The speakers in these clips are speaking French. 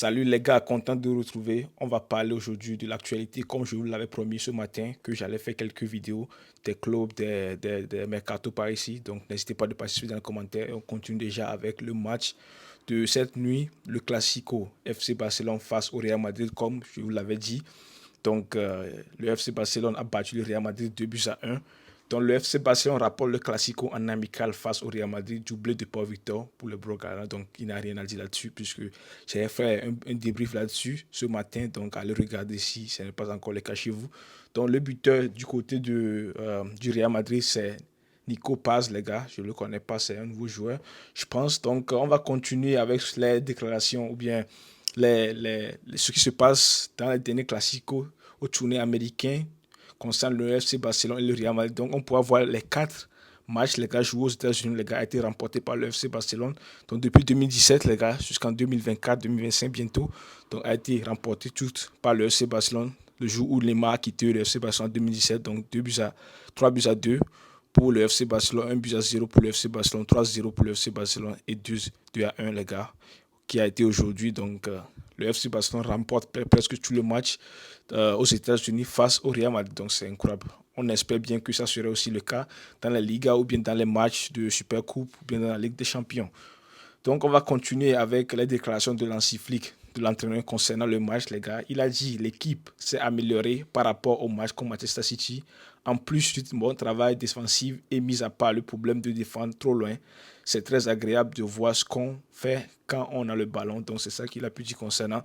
Salut les gars, content de vous retrouver. On va parler aujourd'hui de l'actualité, comme je vous l'avais promis ce matin, que j'allais faire quelques vidéos des clubs, des mercato par ici. Donc n'hésitez pas de participer dans les commentaires. Et on continue déjà avec le match de cette nuit, le Classico FC Barcelone face au Real Madrid, comme je vous l'avais dit. Donc le FC Barcelone a battu le Real Madrid 2 buts à 1. Donc le FC Barcelone rapporte le Classico en amical face au Real Madrid, doublé de Paul Victor pour le Blaugrana. Donc il n'a rien à dire là-dessus puisque j'ai fait un débrief là-dessus ce matin. Donc allez regarder si ce n'est pas encore le cas chez vous. Donc le buteur du côté du Real Madrid, c'est Nico Paz, les gars. Je ne le connais pas, c'est un nouveau joueur, je pense. Donc on va continuer avec les déclarations ou bien ce qui se passe dans les derniers classicos au tournée américain concernant le FC Barcelone et le Real Madrid. Donc, on pourra voir les quatre matchs, les gars, joués aux États-Unis, les gars, a été remporté par le FC Barcelone. Donc, depuis 2017, les gars, jusqu'en 2024, 2025 bientôt, donc, a été remporté tout par le FC Barcelone. Le jour où Neymar a quitté le FC Barcelone en 2017, donc 3 buts à 2 pour le FC Barcelone, 1 but à 0 pour le FC Barcelone, 3-0 pour le FC Barcelone et 2 à 1, les gars, qui a été aujourd'hui. Donc, le FC Barcelone remporte presque tous les matchs aux États-Unis face au Real Madrid. Donc, c'est incroyable. On espère bien que ça serait aussi le cas dans la Liga ou bien dans les matchs de Super Coupe ou bien dans la Ligue des Champions. Donc, on va continuer avec les déclarations de l'ancien flic de l'entraîneur concernant le match, les gars. Il a dit l'équipe s'est améliorée par rapport au match contre Manchester City. En plus du bon travail défensif et mis à part le problème de défendre trop loin, c'est très agréable de voir ce qu'on fait quand on a le ballon. Donc, c'est ça qu'il a pu dire concernant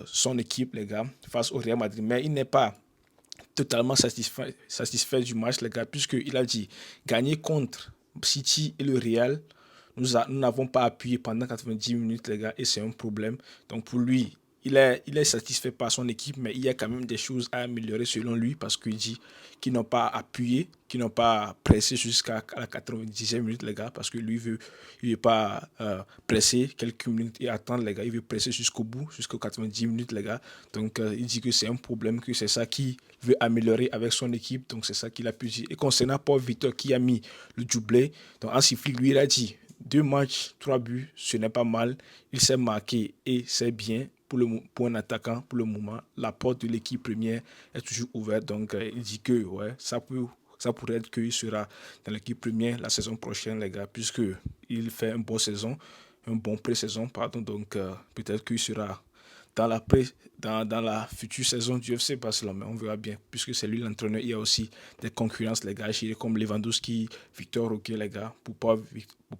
son équipe, les gars, face au Real Madrid. Mais il n'est pas totalement satisfait du match, les gars, puisqu'il a dit gagner contre City et le Real, nous n'avons pas appuyé pendant 90 minutes, les gars, et c'est un problème. Donc pour lui, il est satisfait par son équipe, mais il y a quand même des choses à améliorer selon lui, parce qu'il dit qu'ils n'ont pas appuyé, qu'ils n'ont pas pressé jusqu'à la 90e minute, les gars, parce que lui il veut pas presser quelques minutes et attendre, les gars. Il veut presser jusqu'au bout, jusqu'aux 90 minutes, les gars. Donc il dit que c'est un problème, que c'est ça qu'il veut améliorer avec son équipe. Donc c'est ça qu'il a pu dire. Et concernant Paul Victor qui a mis le doublé, donc Hansi Flick, lui, il a dit 2 matchs, 3 buts, ce n'est pas mal. Il s'est marqué et c'est bien pour un attaquant pour le moment. La porte de l'équipe première est toujours ouverte. Donc, il dit que ouais, ça pourrait être qu'il sera dans l'équipe première la saison prochaine, les gars, puisqu'il fait une bonne saison, un bon pré-saison, pardon. Donc, peut-être qu'il sera dans dans la future saison du FC Barcelone, mais on verra bien, puisque c'est lui l'entraîneur. Il y a aussi des concurrences, les gars, comme Lewandowski, Victor Roque, les gars.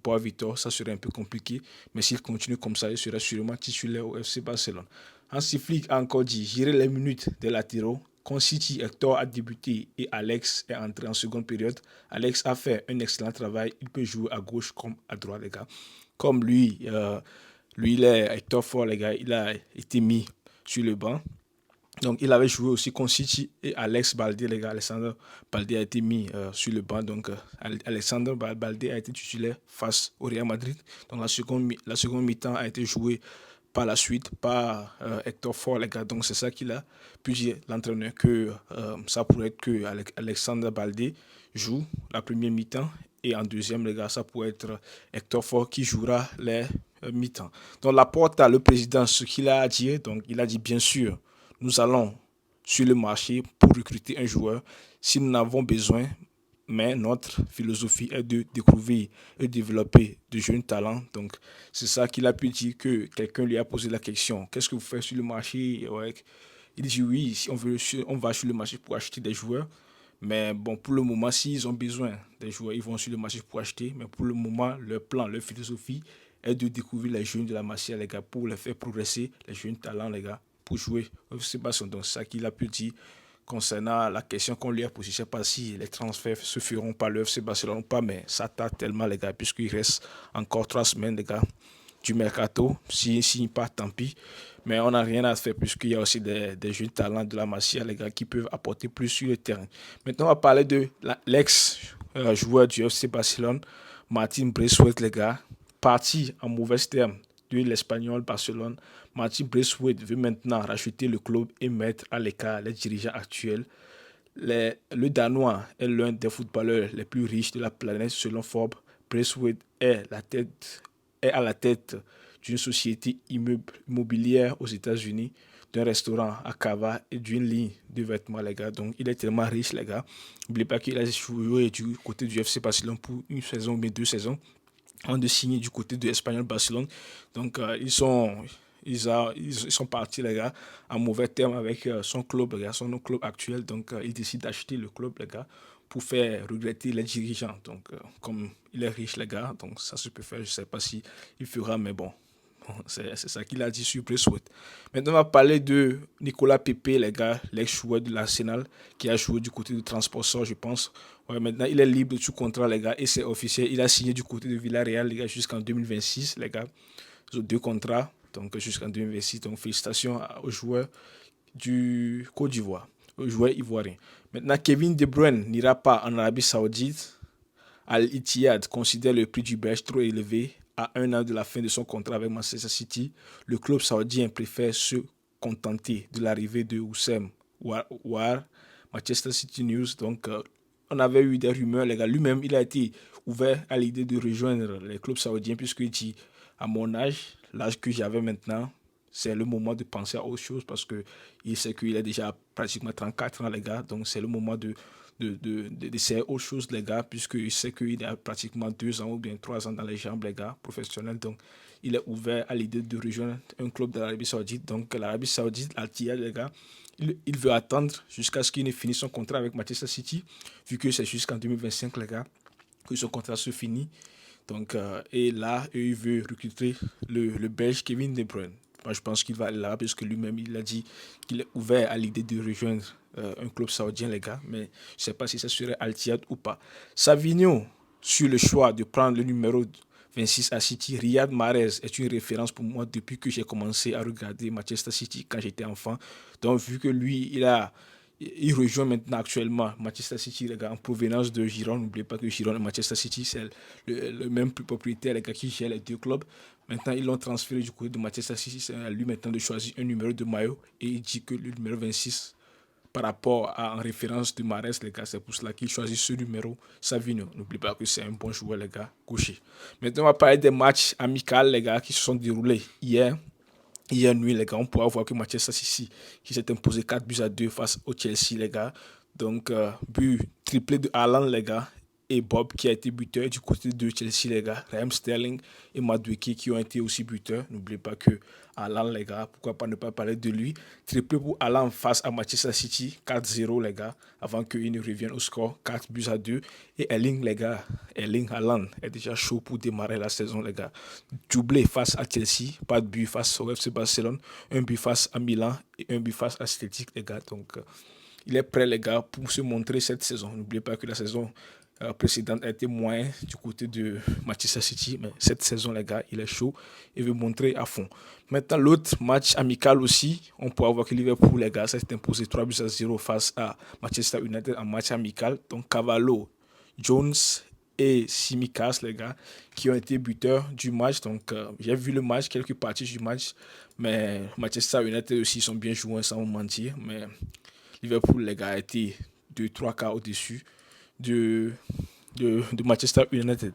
Pour Victor, ça serait un peu compliqué, mais s'il continue comme ça, il sera sûrement titulaire au FC Barcelone. Hansi Flick a encore dit gérer les minutes des latéraux. Quand City, Hector a débuté et Alex est entré en seconde période, Alex a fait un excellent travail. Il peut jouer à gauche comme à droite, les gars. Comme lui, il est Hector Ford, les gars. Il a été mis sur le banc. Donc, il avait joué aussi contre City et Alex Balde, les gars. Alexandre Balde a été mis sur le banc. Donc, Alexandre Balde a été titulaire face au Real Madrid. Donc, la seconde mi-temps a été jouée par la suite par Hector Ford, les gars. Donc, c'est ça qu'il a pu dire, l'entraîneur, que ça pourrait être que Alexandre Balde joue la première mi-temps. Et en deuxième, les gars, ça pourrait être Hector Ford qui jouera les mi-temps. Donc, la porte à le président, ce qu'il a à dire, donc, il a dit, bien sûr, nous allons sur le marché pour recruter un joueur si nous n'avons besoin, mais notre philosophie est de découvrir et développer de jeunes talents. Donc, c'est ça qu'il a pu dire que quelqu'un lui a posé la question. Qu'est-ce que vous faites sur le marché? Ouais. Il dit oui, si on va sur le marché pour acheter des joueurs. Mais bon, pour le moment, s'ils ont besoin des joueurs, ils vont sur le marché pour acheter. Mais pour le moment, leur plan, leur philosophie est de découvrir les jeunes de la Masia, les gars, pour les faire progresser, les jeunes talents, les gars, pour jouer au FC Barcelone. Donc, c'est ça qu'il a pu dire concernant la question qu'on lui a posée. Je ne sais pas si les transferts se feront par le FC Barcelone ou pas, mais ça tarde tellement, les gars, puisqu'il reste encore 3 semaines, les gars, du mercato. S'il part, tant pis. Mais on n'a rien à faire puisqu'il y a aussi des jeunes talents de la Masia, les gars, qui peuvent apporter plus sur le terrain. Maintenant, on va parler de l'ex-joueur du FC Barcelone, Martin Braithwaite, les gars, parti en mauvais termes de l'Espagnol Barcelone. Martin Braithwaite veut maintenant racheter le club et mettre à l'écart les dirigeants actuels. Le Danois est l'un des footballeurs les plus riches de la planète selon Forbes. Braithwaite est à la tête d'une société immobilière aux États-Unis, d'un restaurant à Cava et d'une ligne de vêtements, les gars. Donc, il est tellement riche, les gars. N'oubliez pas qu'il a joué du côté du FC Barcelone pour une saison, mais 2 saisons, avant de signer du côté de Espanyol Barcelone. Donc, ils sont partis, les gars, en mauvais terme avec son club, les gars, son club actuel. Donc, ils décident d'acheter le club, les gars, pour faire regretter les dirigeants. Donc, comme il est riche, les gars, donc ça se peut faire. Je ne sais pas si il fera, mais bon. C'est ça qu'il a dit sur Presswood. Maintenant, on va parler de Nicolas Pepe, les gars, l'ex-joueur de l'Arsenal, qui a joué du côté de Transport, je pense. Ouais, maintenant, il est libre de tout contrat, les gars, et c'est officiel. Il a signé du côté de Villarreal, les gars, jusqu'en 2026, les gars. Ils ont 2 contrats, donc jusqu'en 2026. Donc, félicitations aux joueurs du Côte d'Ivoire, aux joueurs ivoiriens. Maintenant, Kevin De Bruyne n'ira pas en Arabie Saoudite. Al-Ittihad considère le prix du Belge trop élevé. À 1 an de la fin de son contrat avec Manchester City, le club saoudien préfère se contenter de l'arrivée de Houssem War, Manchester City News. Donc, on avait eu des rumeurs, les gars. Lui-même, il a été ouvert à l'idée de rejoindre les clubs saoudiens, puisqu'il dit, à mon âge, l'âge que j'avais maintenant, c'est le moment de penser à autre chose, parce qu'il sait qu'il a déjà pratiquement 34 ans, les gars. Donc, c'est le moment d'essayer autre chose, les gars, puisqu'il sait qu'il a pratiquement 2 ans ou bien 3 ans dans les jambes, les gars, professionnels. Donc, il est ouvert à l'idée de rejoindre un club de l'Arabie Saoudite. Donc, l'Arabie Saoudite, Al-Tiyad, les gars, il veut attendre jusqu'à ce qu'il ait fini son contrat avec Manchester City, vu que c'est jusqu'en 2025, les gars, que son contrat se finit. Donc, et là, il veut recruter le Belge Kevin De Bruyne. Moi, je pense qu'il va aller là, parce que lui-même, il a dit qu'il est ouvert à l'idée de rejoindre un club saoudien, les gars. Mais je ne sais pas si ça serait Al-Tiyad ou pas. Savigno, sur le choix de prendre le numéro 26 à City, Riyad Mahrez est une référence pour moi depuis que j'ai commencé à regarder Manchester City quand j'étais enfant. Donc, vu que lui, il rejoint maintenant actuellement Manchester City, les gars, en provenance de Giron. N'oubliez pas que Giron et Manchester City, c'est le même propriétaire, les gars, qui gère les 2 clubs. Maintenant, ils l'ont transféré du côté de Manchester City. C'est à lui maintenant de choisir un numéro de maillot. Et il dit que le numéro 26, par rapport à en référence de Mahrez, les gars, c'est pour cela qu'il choisit ce numéro, Savigno. N'oubliez pas que c'est un bon joueur, les gars, gaucher. Maintenant, on va parler des matchs amicaux, les gars, qui se sont déroulés hier. Hier nuit, les gars, on pourra voir que Manchester City qui s'est imposé 4 buts à 2 face au Chelsea, les gars. Donc, but triplé de Haaland, les gars. Et Bob qui a été buteur du côté de Chelsea, les gars. Raheem Sterling et Madueke qui ont été aussi buteurs. N'oubliez pas que Haaland, les gars, pourquoi pas ne pas parler de lui. Triplé pour Haaland face à Manchester City, 4-0, les gars, avant qu'il ne revienne au score, 4 buts à 2. Et Erling, les gars, Erling Haaland est déjà chaud pour démarrer la saison, les gars. Doublé face à Chelsea, pas de but face au FC Barcelone, un but face à Milan et un but face à Celtic, les gars. Donc, il est prêt, les gars, pour se montrer cette saison. N'oubliez pas que la saison précédente a été moins du côté de Manchester City, mais cette saison, les gars, il est chaud et veut montrer à fond. Maintenant, l'autre match amical aussi, on peut voir que Liverpool, les gars, ça s'est imposé 3 buts à 0 face à Manchester United en match amical. Donc, Cavallo, Jones et Tsimikas, les gars, qui ont été buteurs du match. Donc, j'ai vu le match, quelques parties du match, mais Manchester United aussi sont bien joués, sans vous mentir. Mais Liverpool, les gars, a été 2-3 quarts au-dessus de Manchester United.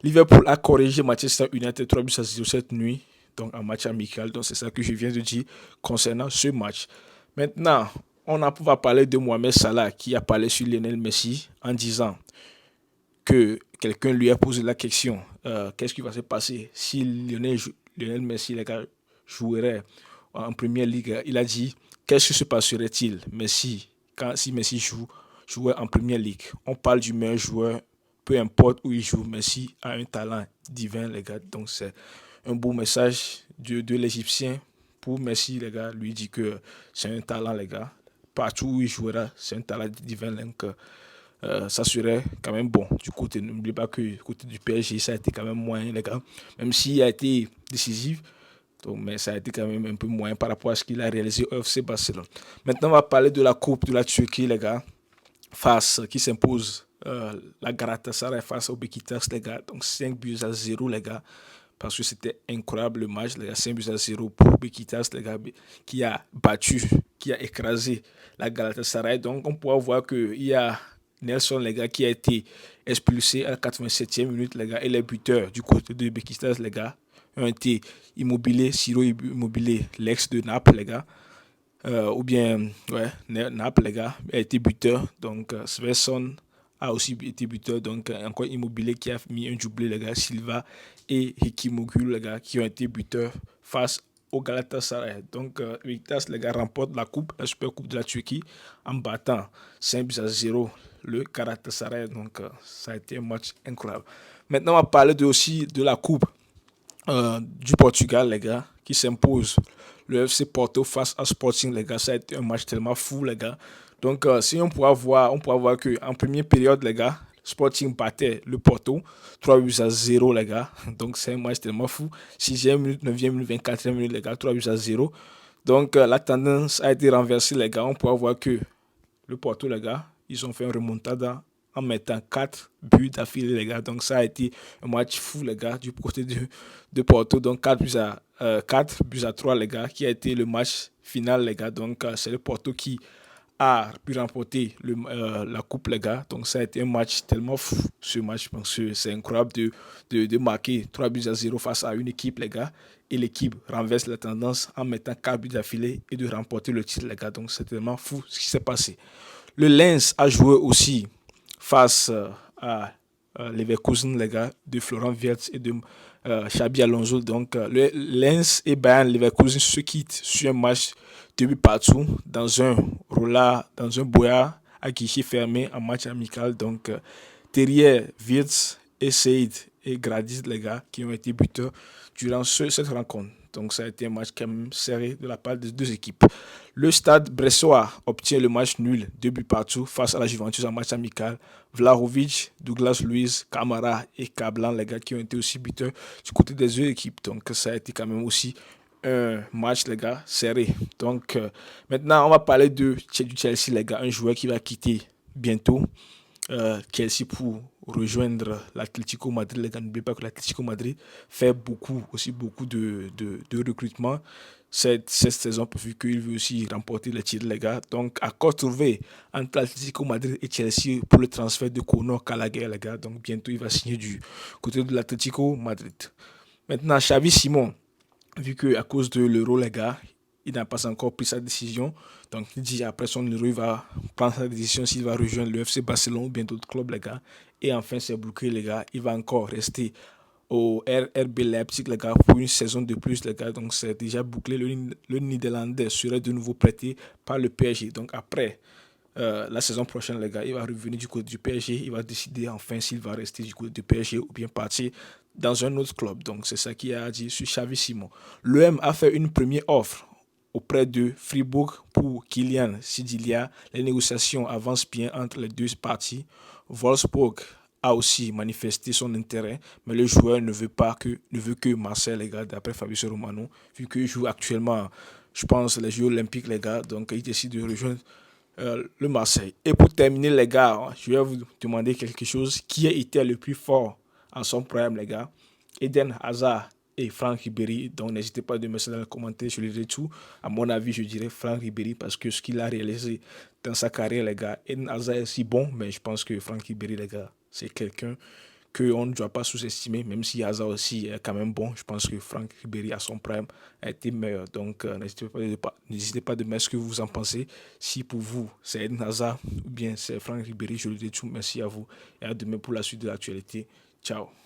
Liverpool a corrigé Manchester United 3 buts à 0 cette nuit, donc en match amical. Donc c'est ça que je viens de dire concernant ce match. Maintenant, va parler de Mohamed Salah qui a parlé sur Lionel Messi en disant que quelqu'un lui a posé la question qu'est-ce qui va se passer si Lionel Messi, les gars, jouerait en Première Ligue. Il a dit qu'est-ce qui se passerait-il si Messi jouait en Première Ligue. On parle du meilleur joueur, peu importe où il joue. Messi a un talent divin, les gars. Donc, c'est un beau message de l'Égyptien pour Messi, les gars. Lui dit que c'est un talent, les gars. Partout où il jouera, c'est un talent divin. Donc, ça serait quand même bon du côté. N'oubliez pas que du côté du PSG, ça a été quand même moyen, les gars. Même s'il a été décisif, donc, mais ça a été quand même un peu moins par rapport à ce qu'il a réalisé au FC Barcelone. Maintenant, on va parler de la Coupe de la Turquie, les gars. Qui s'impose la Galatasaray face au Beşiktaş, les gars. Donc 5 buts à 0, les gars, parce que c'était incroyable le match, les gars. 5 buts à 0 pour Beşiktaş, les gars, qui a écrasé la Galatasaray. Donc on pourra voir qu'il y a Nelson, les gars, qui a été expulsé à la 87e minute, les gars, et les buteurs du côté de Beşiktaş, les gars, ont été Immobilier, Ciro Immobilier, l'ex de Naples, les gars. Ou bien, ouais, Naples, les gars, a été buteur. Donc, Svensson a aussi été buteur. Donc, encore Immobilier qui a mis un doublé, les gars. Silva et Hikimogul, les gars, qui ont été buteurs face au Galatasaray. Donc, Beşiktaş, les gars, remporte la coupe, la Super Coupe de la Turquie, en battant 5-0 le Galatasaray. Donc, ça a été un match incroyable. Maintenant, on va parler aussi de la coupe du Portugal, les gars, qui s'impose. Le FC Porto face à Sporting, les gars, ça a été un match tellement fou, les gars. Donc, si on pourra voir qu'en première période, les gars, Sporting battait le Porto 3-0, les gars. Donc, c'est un match tellement fou. 6e minute, 9e minute, 24e minute, les gars, 3-0. Donc, la tendance a été renversée, les gars. On pourra voir que le Porto, les gars, ils ont fait un remontada en mettant 4 buts d'affilée, les gars. Donc, ça a été un match fou, les gars, du côté de Porto. Donc, 4 buts à 3, les gars, qui a été le match final, les gars. Donc, c'est le Porto qui a pu remporter la coupe, les gars. Donc, ça a été un match tellement fou, ce match. Parce que c'est incroyable de marquer 3-0 face à une équipe, les gars. Et l'équipe renverse la tendance en mettant 4 buts d'affilée et de remporter le titre, les gars. Donc, c'est tellement fou ce qui s'est passé. Le Lens a joué aussi face à Leverkusen, les gars, de Florent Wirtz et de Xabi Alonso. Donc, le Lens et Bayern Leverkusen se quittent sur un match de but partout dans un roulard, dans un boyard à guichet fermé en match amical. Donc, derrière Wirtz et Seyd et Gradis, les gars, qui ont été buteurs durant cette rencontre. Donc, ça a été un match quand même serré de la part des deux équipes. Le Stade Bressois obtient le match nul, 2 buts partout, face à la Juventus en match amical. Vlahovic, Douglas Luiz, Camara et Cablan, les gars, qui ont été aussi buteurs du côté des deux équipes. Donc, ça a été quand même aussi un match, les gars, serré. Donc, maintenant, on va parler du Chelsea, les gars, un joueur qui va quitter bientôt Chelsea pour rejoindre l'Atlético Madrid. Les gars, n'oubliez pas que l'Atlético Madrid fait beaucoup de recrutement cette saison, vu qu'il veut aussi remporter le titre, les gars. Donc, accord trouvé entre l'Atlético Madrid et Chelsea pour le transfert de Conor Gallagher, les gars. Donc, bientôt, il va signer du côté de l'Atlético Madrid. Maintenant, Xavi Simon, vu qu'à cause de l'euro, les gars, il n'a pas encore pris sa décision. Donc, il dit après son euro, il va prendre sa décision s'il va rejoindre le FC Barcelone ou bien d'autres clubs, les gars. Et enfin, c'est bloqué, les gars. Il va encore rester au RB Leipzig, les gars, pour une saison de plus, les gars. Donc, c'est déjà bouclé. Le Néderlandais serait de nouveau prêté par le PSG. Donc, après la saison prochaine, les gars, il va revenir du côté du PSG. Il va décider enfin s'il va rester du côté du PSG ou bien partir dans un autre club. Donc, c'est ça qu'il a dit sur Xavi Simon. L'OM a fait une première offre auprès de Fribourg pour Kylian Sidilia. Les négociations avancent bien entre les deux parties. Wolfsburg a aussi manifesté son intérêt, mais le joueur ne veut que Marseille, les gars, d'après Fabrizio Romano, vu qu'il joue actuellement, je pense, les Jeux Olympiques, les gars. Donc, il décide de rejoindre le Marseille. Et pour terminer, les gars, je vais vous demander quelque chose. Qui a été le plus fort en son prime, les gars? Eden Hazard et Franck Ribéry. Donc, n'hésitez pas à me mettre dans les commentaires, je lirai tout. À mon avis, je dirais Franck Ribéry parce que ce qu'il a réalisé dans sa carrière, les gars, Eden Hazard est si bon, mais je pense que Franck Ribéry, les gars, c'est quelqu'un qu'on ne doit pas sous-estimer, même si Hazard aussi est quand même bon. Je pense que Franck Ribéry, à son prime, a été meilleur. Donc, n'hésitez pas de mettre ce que vous en pensez. Si pour vous, c'est Eden Hazard ou bien c'est Franck Ribéry, je le dis tout. Merci à vous et à demain pour la suite de l'actualité. Ciao.